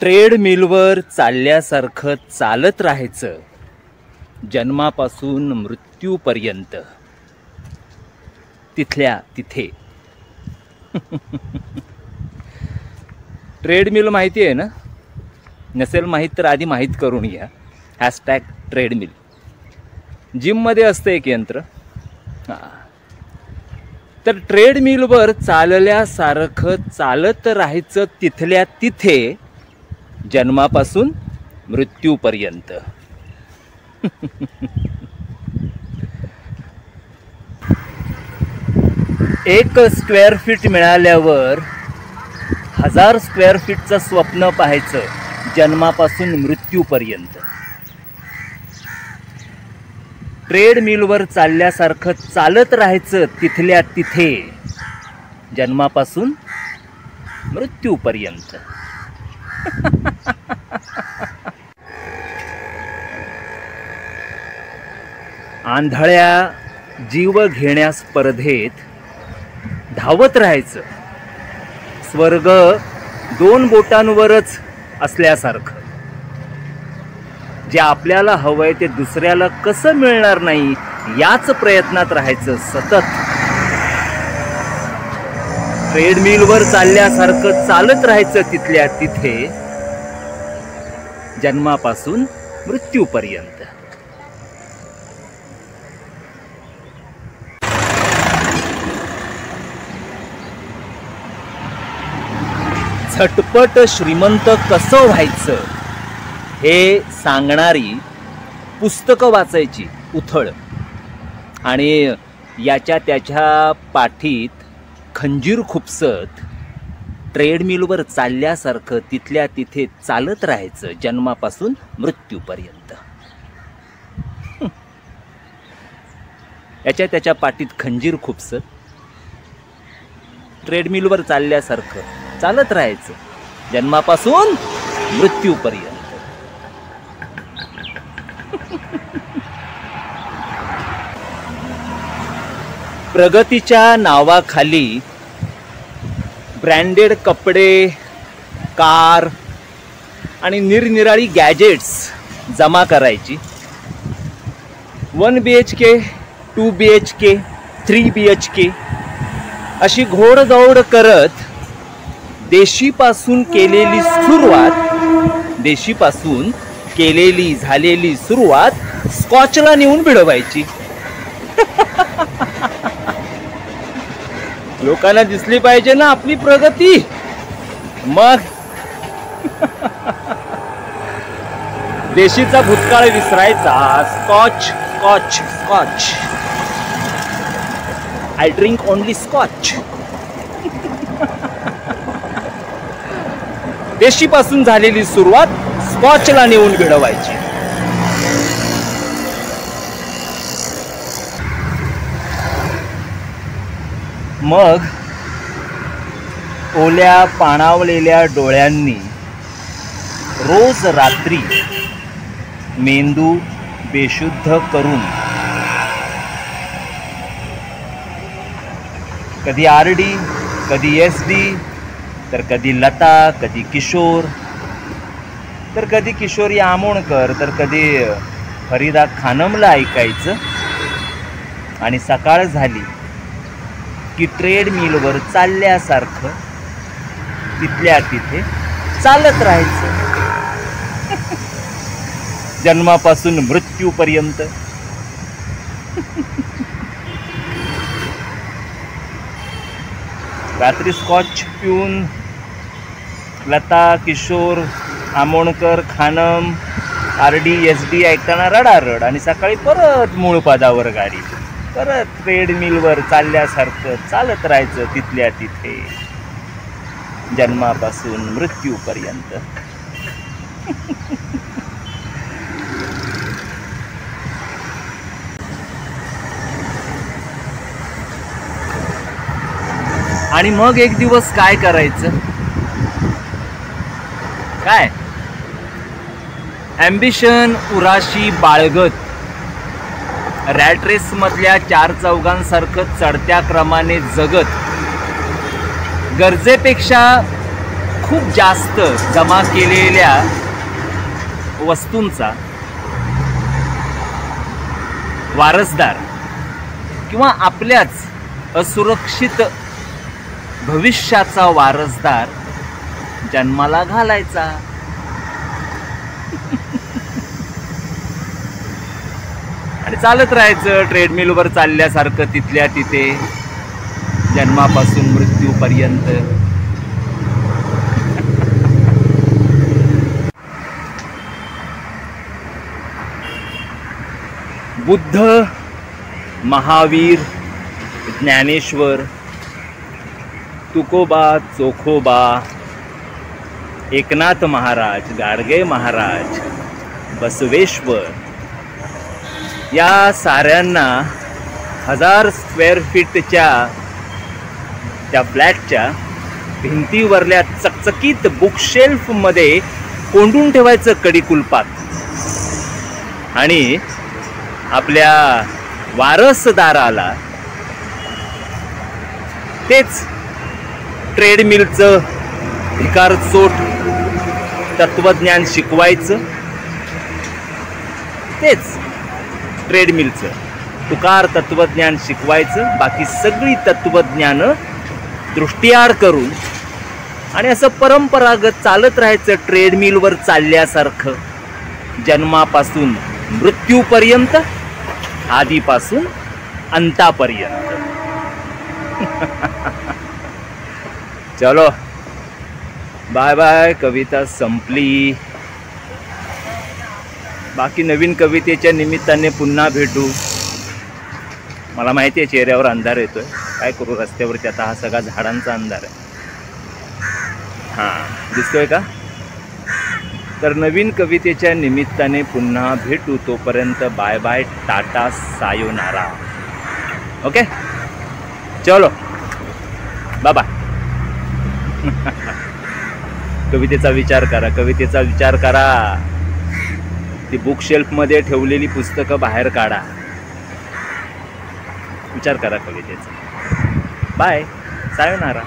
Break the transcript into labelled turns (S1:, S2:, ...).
S1: ट्रेडमिलवर चालल्यासारखं चालत राहायचं जन्मापासून मृत्यूपर्यंत, तिथल्या तिथे. ट्रेडमिल माहिती आहे ना? नसेल माहीत तर आधी माहीत करून घ्या. #ट्रेडमिल. जिममध्ये असतं एक यंत्र. तर ट्रेडमिलवर चालल्यासारखं चालत राहायचं तिथल्या तिथे जन्मापासून मृत्यूपर्यंत. एक स्क्वेअर फीट मिळाल्यावर 1000 स्क्वेअर फीटचं स्वप्न पाहायचं जन्मापासून मृत्यूपर्यंत. ट्रेडमिलवर चालल्यासारखं चालत राहायचं तिथल्या तिथे जन्मापासून मृत्यूपर्यंत. आंधळ्या जीव घेण्या स्पर्धेत धावत राहायचं स्वर्ग 2 बोटांवरच असल्यासारखं. जे आपल्याला हवंय ते दुसऱ्याला कसं मिळणार नाही याच प्रयत्नात राहायचं सतत. ट्रेडमिलवर चालल्यासारखं चालत राहायचं तिथल्या तिथे जन्मापासून मृत्यूपर्यंत. झटपट श्रीमंत कसं व्हायचं हे सांगणारी पुस्तकं वाचायची उथळ, आणि याच्या त्याच्या पाठीत खंजीर खुपसत ट्रेडमिलवर चालल्यासारखं तिथल्या तिथे चालत राहायचं जन्मापासून मृत्यूपर्यंत. याच्या त्याच्या पाठीत खंजीर खुपसत ट्रेडमिलवर चालल्यासारखं चालत राहायचं जन्मापासून मृत्यूपर्यंत. प्रगतीच्या नावाखाली ब्रँडेड कपडे, कार आणि निरनिराळी गॅजेट्स जमा करायची. 1 BHK, 2 BHK, 3 BHK अशी घोडदौड करत देशीपासून झालेली सुरुवात स्कॉचला नेऊन भिडवायची. लोकांना दिसली पाहिजे ना आपली प्रगती. मग देशीचा भूतकाळ विसरायचा. Scotch. I drink only scotch. देशीपासून झालेली सुरुवात स्कॉचला नेऊन भिडवायची. मग ओल्या पाणावलेल्या डोळ्यांनी रोज रात्री मेंदू बेशुद्ध करून कधी RD, कधी SD, तर कधी लता, कधी किशोर, तर कधी किशोरी आमोणकर, तर कधी फरीदा खानमला ऐकायचं. आणि सकाळ झाली की ट्रेडमिलवर चालल्यासारखं तिथल्या तिथे चालत राहायचं जन्मापासून मृत्यूपर्यंत. रात्री स्कॉच पिऊन लता, किशोर, आमोणकर, खानम, RD, SD ऐकताना रडारड, आणि सकाळी परत मूळ पदावर गाडी. परत ट्रेडमिलवर चालल्यासारखं चालत राहायचं तिथल्या तिथे जन्मापासून मृत्यूपर्यंत. आणि मग एक दिवस काय करायचं? काय ॲम्बिशन उराशी बाळगत रॅट रेस मधल्या 4 चौघांसारखं चढत्या क्रमाने जगत गरजेपेक्षा खूप जास्त जमा केलेल्या वस्तूंचा वारसदार किंवा आपल्याच असुरक्षित भविष्याचा वारसदार जन्माला घालायचा. आणि चालत राहायचं ट्रेडमिलवर चालल्यासारखं तिथल्या तिथे जन्मापासून मृत्यूपर्यंत. बुद्ध, महावीर, ज्ञानेश्वर, तुकोबा, चोखोबा, एकनाथ महाराज, गाडगे महाराज, बसवेश्वर या साऱ्यांना 1000 स्क्वेअर फीटच्या त्या फ्लॅटच्या भिंतीवरल्या चकचकीत बुकशेल्फमध्ये कोंडून ठेवायचं कडी-कुलपात. आणि आपल्या वारसदाराला तेच ट्रेडमिलचं भिकारचोट तत्वज्ञान शिकवायचं. तेच ट्रेडमिलचं तुकार तत्वज्ञान शिकवायचं. बाकी सगळी तत्वज्ञानं दृष्टिआड करून आणि असं परंपरागत चालत राहायचं ट्रेडमिलवर चालल्यासारखं जन्मापासून मृत्यूपर्यंत, आधीपासून अंतापर्यंत. चलो बाय बाय. कविता संपली. बाकी नवीन कवितेच्या निमित्ताने पुन्हा भेटू. मला माहिती आहे चेहऱ्यावर अंधार येतोय, काय करू, रस्त्यावरती आता हा सगळा झाडांचा अंधार आहे. हां, दिसतोय का? तर नवीन कवितेच्या निमित्ताने पुन्हा भेटू. तोपर्यंत bye bye, tata, sayonara. Okay, चलो बाय बाय. कवितेचा विचार करा, कवितेचा विचार करा. ती बुकशेल्फमध्ये ठेवलेली पुस्तकं बाहेर काढा. विचार करा कवितेचा. Bye, sayonara.